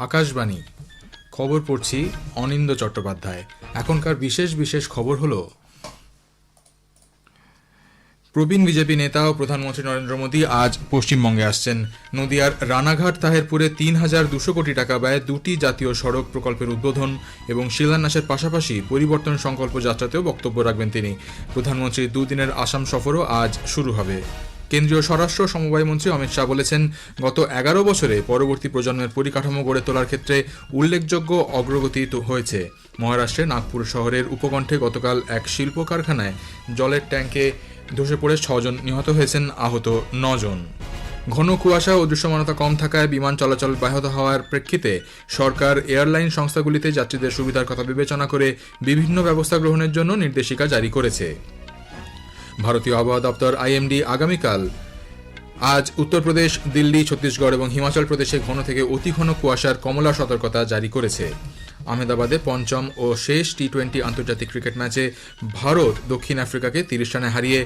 আকাশবাণী খবর পড়ছি অনিন্দ চট্টোপাধ্যায়। এখনকার বিশেষ বিশেষ খবর হলো, প্রবীণ বিজেপি নেতা ও প্রধানমন্ত্রী নরেন্দ্র মোদী আজ পশ্চিমবঙ্গে আসছেন। নদিয়ার রানাঘাট তাহেরপুরে ৩,২০০ কোটি টাকা ব্যয়ে দুটি জাতীয় সড়ক প্রকল্পের উদ্বোধন এবং শিলান্যাসের পাশাপাশি পরিবর্তন সংকল্প যাত্রাতেও বক্তব্য রাখবেন তিনি। প্রধানমন্ত্রীর দুদিনের আসাম সফরও আজ শুরু হবে। কেন্দ্রীয় স্বরাষ্ট্র সমবায় মন্ত্রী অমিত শাহ বলেছেন, গত ১১ বছরে পরবর্তী প্রজন্মের পরিকাঠামো গড়ে তোলার ক্ষেত্রে উল্লেখযোগ্য অগ্রগতি হয়েছে। মহারাষ্ট্রের নাগপুর শহরের উপকণ্ঠে গতকাল এক শিল্প কারখানায় জলের ট্যাঙ্কে ধসে পড়ে ৬ জন নিহত হয়েছেন, আহত ৯ জন। ঘন কুয়াশা ও দৃশ্যমানতা কম থাকায় বিমান চলাচল ব্যাহত হওয়ার প্রেক্ষিতে সরকার এয়ারলাইন সংস্থাগুলিতে যাত্রীদের সুবিধার কথা বিবেচনা করে বিভিন্ন ব্যবস্থা গ্রহণের জন্য নির্দেশিকা জারি করেছে। ভারতীয় আবহাওয়া দপ্তর আইএমডি আগামীকাল আজ উত্তরপ্রদেশ, দিল্লি, ছত্তিশগড় এবং হিমাচল প্রদেশে ঘন থেকে অতি ঘন কুয়াশার কমলা সতর্কতা জারি করেছে। আহমেদাবাদে পঞ্চম ও শেষ টি-20 আন্তর্জাতিক ক্রিকেট ম্যাচে ভারত দক্ষিণ আফ্রিকাকে ৩০ রানে হারিয়ে